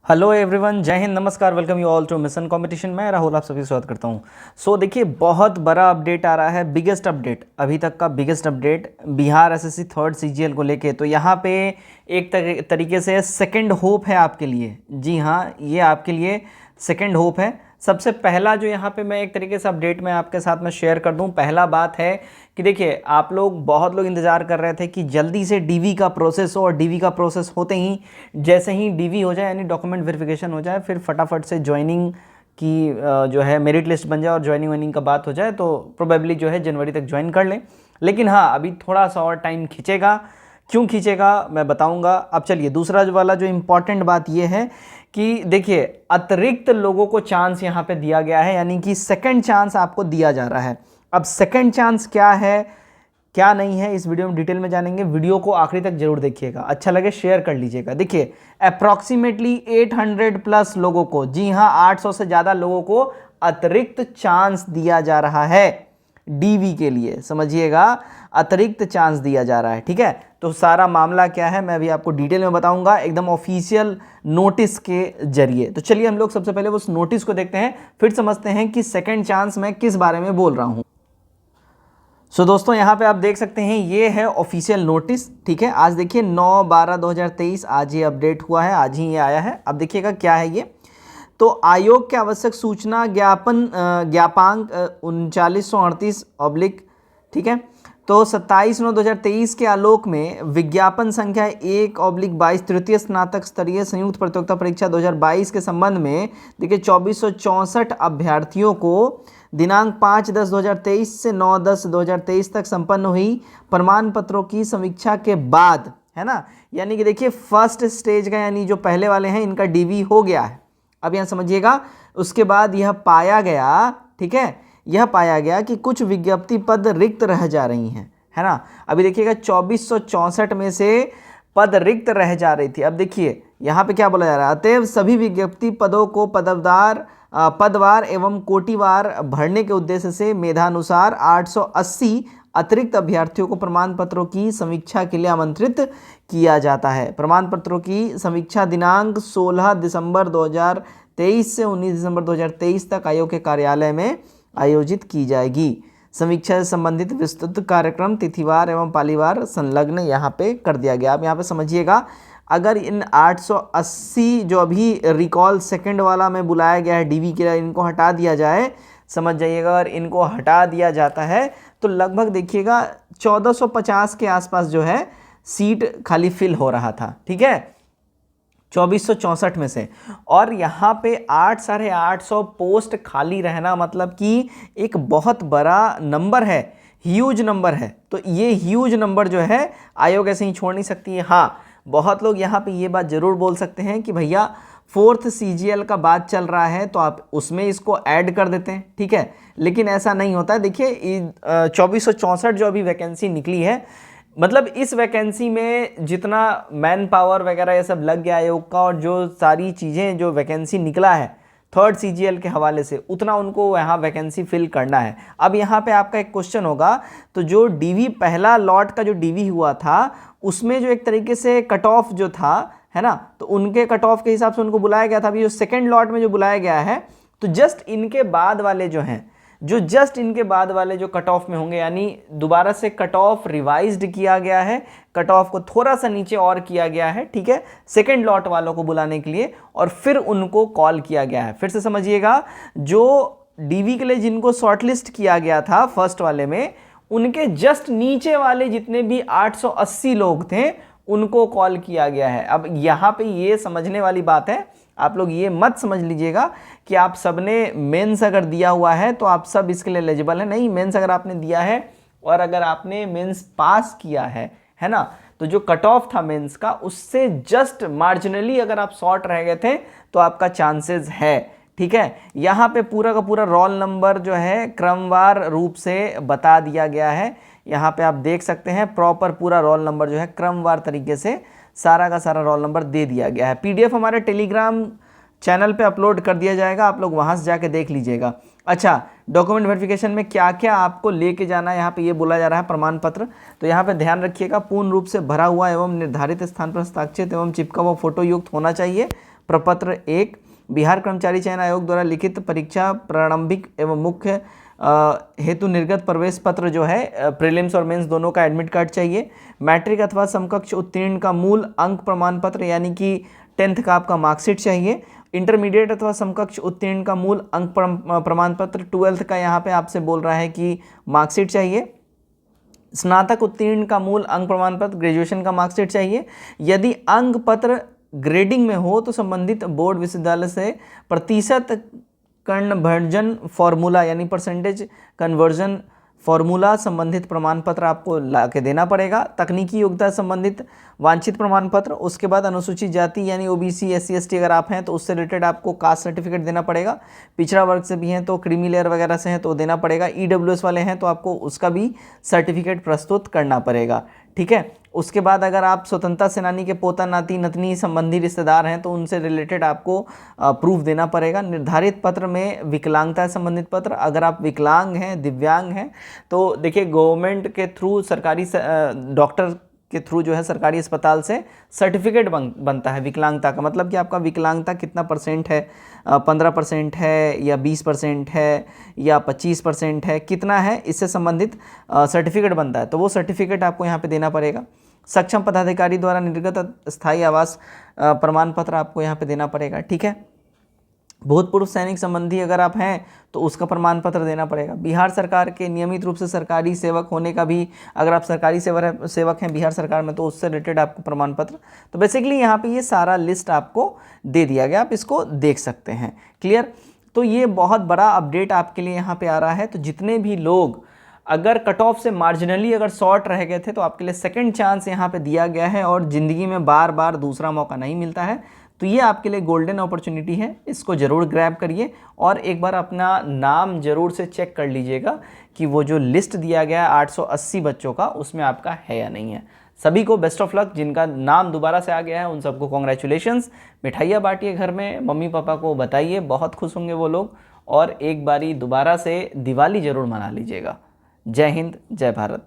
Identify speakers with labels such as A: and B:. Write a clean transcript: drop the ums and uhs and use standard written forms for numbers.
A: Hello everyone, जय हिंद, नमस्कार, welcome you all to mission competition. मैं राहुल आप सभी स्वागत करता हूं। देखिए, बहुत बड़ा अपडेट आ रहा है, बिगेस्ट अपडेट, अभी तक का biggest update Bihar SSC third CGL को लेके। तो यहाँ पे एक तरीके से सेकंड होप है आपके लिए। जी हाँ, ये आपके लिए सेकंड होप है। सबसे पहला जो यहाँ पे मैं एक तरीके से अपडेट में आपके साथ में शेयर कर दूं, पहला बात है कि देखिए, आप लोग बहुत लोग इंतज़ार कर रहे थे कि जल्दी से डीवी का प्रोसेस हो, और डीवी का प्रोसेस होते ही जैसे ही डीवी हो जाए यानी डॉक्यूमेंट वेरिफिकेशन हो जाए, फिर फटाफट से ज्वाइनिंग की जो है मेरिट लिस्ट बन जाए और ज्वाइनिंग वाइनिंग का बात हो जाए, तो प्रोबेबली जो है जनवरी तक ज्वाइन कर लें। लेकिन हाँ, अभी थोड़ा सा और टाइम खींचेगा। क्यों खींचेगा मैं बताऊंगा। अब चलिए, दूसरा जो वाला जो इम्पॉर्टेंट बात ये है कि देखिए, अतिरिक्त लोगों को चांस यहाँ पे दिया गया है, यानी कि सेकंड चांस आपको दिया जा रहा है। अब सेकंड चांस क्या है क्या नहीं है, इस वीडियो में डिटेल में जानेंगे। वीडियो को आखिरी तक जरूर देखिएगा, अच्छा लगे शेयर कर लीजिएगा। देखिए, अप्रॉक्सीमेटली 800 प्लस लोगों को, जी हाँ 800 से ज़्यादा लोगों को अतिरिक्त चांस दिया जा रहा है डीवी के लिए। समझिएगा, अतिरिक्त चांस दिया जा रहा है। ठीक है, तो सारा मामला क्या है मैं अभी आपको डिटेल में बताऊंगा, एकदम ऑफिशियल नोटिस के जरिए। तो चलिए हम लोग सबसे पहले उस नोटिस को देखते हैं, फिर समझते हैं कि सेकंड चांस मैं किस बारे में बोल रहा हूं। दोस्तों, यहाँ पे आप देख सकते हैं, ये है ऑफिशियल नोटिस। ठीक है, आज देखिए 9/12/2023 आज ये अपडेट हुआ है, आज ही ये आया है। अब देखिएगा क्या है ये। तो आयोग के आवश्यक सूचना ज्ञापांक 3938 ठीक है, तो 27/9/2023 के आलोक में विज्ञापन संख्या 1/22 तृतीय स्नातक स्तरीय संयुक्त प्रतियोगिता परीक्षा 2022 के संबंध में देखिए 2464 अभ्यर्थियों को दिनांक 5/10/2023 से 9/10/2023 तक संपन्न हुई प्रमाण पत्रों की समीक्षा के बाद, है ना, यानी कि देखिए फर्स्ट स्टेज का, यानी जो पहले वाले हैं इनका डीवी हो गया है। अब यहाँ समझिएगा, उसके बाद यह पाया गया, ठीक है, यह पाया गया कि कुछ विज्ञप्ति पद रिक्त रह जा रही हैं, है ना। अभी देखिएगा 2464 में से पद रिक्त रह जा रही थी। अब देखिए यहाँ पे क्या बोला जा रहा है, अतएव सभी विज्ञप्ति पदों को पदवार एवं कोटिवार भरने के उद्देश्य से मेधानुसार 880 अतिरिक्त अभ्यर्थियों को प्रमाण पत्रों की समीक्षा के लिए आमंत्रित किया जाता है। प्रमाण पत्रों की समीक्षा दिनांक 16 दिसंबर 2023 से 19 दिसंबर 2023 तक आयोग के कार्यालय में आयोजित की जाएगी। समीक्षा से संबंधित विस्तृत कार्यक्रम तिथिवार एवं पालीवार संलग्न यहाँ पे कर दिया गया। अब यहाँ पे समझिएगा, अगर इन 880 जो अभी रिकॉल सेकंड वाला में बुलाया गया है डीवी के लिए, इनको हटा दिया जाए, समझ जाइएगा, अगर इनको हटा दिया जाता है तो लगभग देखिएगा 1450 के आसपास जो है सीट खाली फिल हो रहा था। ठीक है, 2464 में से। और यहाँ पे 800-850 पोस्ट खाली रहना मतलब कि एक बहुत बड़ा नंबर है, ह्यूज नंबर है। तो ये ह्यूज नंबर जो है आयोग ऐसे ही छोड़ नहीं सकती है। हाँ, बहुत लोग यहाँ पे ये बात ज़रूर बोल सकते हैं कि भैया फोर्थ सीजीएल का बात चल रहा है तो आप उसमें इसको ऐड कर देते हैं। ठीक है, लेकिन ऐसा नहीं होता है। देखिए 2464 जो अभी वैकेंसी निकली है, मतलब इस वैकेंसी में जितना मैन पावर वगैरह ये सब लग गया आयोग का, और जो सारी चीज़ें जो वैकेंसी निकला है थर्ड सीजीएल के हवाले से, उतना उनको यहाँ वैकेंसी फिल करना है। अब यहाँ पे आपका एक क्वेश्चन होगा, तो जो डीवी पहला लॉट का जो डीवी हुआ था उसमें जो एक तरीके से कट ऑफ जो था, है ना, तो उनके कट ऑफ के हिसाब से उनको बुलाया गया था। अभी जो सेकेंड लॉट में जो बुलाया गया है, तो जस्ट इनके बाद वाले जो हैं, जस्ट इनके बाद वाले जो कट ऑफ में होंगे, यानी दोबारा से कट ऑफ रिवाइज्ड किया गया है, कट ऑफ को थोड़ा सा नीचे और किया गया है। ठीक है, सेकंड लॉट वालों को बुलाने के लिए, और फिर उनको कॉल किया गया है। फिर से समझिएगा, जो डीवी के लिए जिनको शॉर्टलिस्ट किया गया था फर्स्ट वाले में, उनके जस्ट नीचे वाले जितने भी 880 लोग थे उनको कॉल किया गया है। अब यहाँ पे ये समझने वाली बात है, आप लोग ये मत समझ लीजिएगा कि आप सबने मेंस अगर दिया हुआ है तो आप सब इसके लिए एलिजिबल है। नहीं, मेंस अगर आपने दिया है और अगर आपने मेंस पास किया है ना, तो जो कट ऑफ था मेंस का, उससे जस्ट मार्जिनली अगर आप शॉर्ट रह गए थे तो आपका चांसेस है। ठीक है, यहाँ पे पूरा का पूरा रोल नंबर जो है क्रमवार रूप से बता दिया गया है। यहाँ पे आप देख सकते हैं प्रॉपर पूरा रोल नंबर जो है क्रमवार तरीके से सारा का सारा रोल नंबर दे दिया गया है। पीडीएफ हमारे टेलीग्राम चैनल पे अपलोड कर दिया जाएगा, आप लोग वहाँ से जाके देख लीजिएगा। अच्छा, डॉक्यूमेंट वेरिफिकेशन में क्या क्या आपको लेके जाना है, यहाँ पे ये बोला जा रहा है प्रमाण पत्र। तो यहाँ पे ध्यान रखिएगा, पूर्ण रूप से भरा हुआ एवं निर्धारित स्थान पर हस्ताक्षरित एवं चिपका हुआ फोटो युक्त होना चाहिए। प्रपत्र 1, बिहार कर्मचारी चयन आयोग द्वारा लिखित परीक्षा प्रारंभिक एवं मुख्य हेतु निर्गत प्रवेश पत्र जो है प्रीलिम्स और मेंस दोनों का एडमिट कार्ड चाहिए। मैट्रिक अथवा समकक्ष उत्तीर्ण का मूल अंक प्रमाण पत्र यानी कि 10th का आपका मार्कशीट चाहिए। इंटरमीडिएट अथवा समकक्ष उत्तीर्ण का मूल अंक प्रमाण पत्र 12th का यहाँ पे आपसे बोल रहा है कि मार्कशीट चाहिए। स्नातक उत्तीर्ण का मूल अंक प्रमाण पत्र, ग्रेजुएशन का मार्कशीट चाहिए। यदि अंक पत्र ग्रेडिंग में हो तो संबंधित बोर्ड विश्वविद्यालय से प्रतिशत कन्वर्जन फॉर्मूला यानी परसेंटेज कन्वर्जन फॉर्मूला संबंधित प्रमाण पत्र आपको ला के देना पड़ेगा। तकनीकी योग्यता संबंधित वांछित प्रमाण पत्र, उसके बाद अनुसूचित जाति यानी ओबीसी, एससी, एसटी अगर आप हैं तो उससे रिलेटेड आपको कास्ट सर्टिफिकेट देना पड़ेगा। पिछड़ा वर्ग से भी हैं तो क्रीमी लेयर वगैरह से हैं तो देना पड़ेगा। ईडब्ल्यूएस वाले हैं तो आपको उसका भी सर्टिफिकेट प्रस्तुत करना पड़ेगा, ठीक है। उसके बाद अगर आप स्वतंत्रता सेनानी के पोता, नाती, नतनी संबंधी रिश्तेदार हैं तो उनसे रिलेटेड आपको प्रूफ देना पड़ेगा। निर्धारित पत्र में विकलांगता संबंधित पत्र, अगर आप विकलांग हैं, दिव्यांग हैं तो देखिए गवर्नमेंट के थ्रू, सरकारी डॉक्टर के थ्रू जो है सरकारी अस्पताल से सर्टिफिकेट बनता है विकलांगता का। मतलब कि आपका विकलांगता कितना परसेंट है, 15% है या 20% है या 25% है, कितना है, इससे संबंधित सर्टिफिकेट बनता है। तो वो सर्टिफिकेट आपको यहाँ पे देना पड़ेगा। सक्षम पदाधिकारी द्वारा निर्गत स्थायी आवास प्रमाण पत्र आपको यहाँ पे देना पड़ेगा, ठीक है। भूतपूर्व सैनिक संबंधी अगर आप हैं तो उसका प्रमाण पत्र देना पड़ेगा। बिहार सरकार के नियमित रूप से सरकारी सेवक होने का भी, अगर आप सरकारी सेवक हैं बिहार सरकार में तो उससे रिलेटेड आपको प्रमाण पत्र। तो बेसिकली यहाँ पे ये सारा लिस्ट आपको दे दिया गया, आप इसको देख सकते हैं। क्लियर? तो ये बहुत बड़ा अपडेट आपके लिए यहाँ पे आ रहा है। तो जितने भी लोग अगर कट ऑफ से मार्जिनली अगर शॉर्ट रह गए थे तो आपके लिए सेकंड चांस यहाँ पे दिया गया है और ज़िंदगी में बार बार दूसरा मौका नहीं मिलता है। तो ये आपके लिए गोल्डन अपॉर्चुनिटी है, इसको ज़रूर ग्रैब करिए और एक बार अपना नाम ज़रूर से चेक कर लीजिएगा कि वो जो लिस्ट दिया गया है 880 बच्चों का उसमें आपका है या नहीं है। सभी को बेस्ट ऑफ लक। जिनका नाम दोबारा से आ गया है उन सबको कॉन्ग्रेचुलेशंस। मिठाइयाँ बांटिए घर में, मम्मी पापा को बताइए, बहुत खुश होंगे वो लोग। और एक बारी दोबारा से दिवाली ज़रूर मना लीजिएगा। जय हिंद, जय भारत।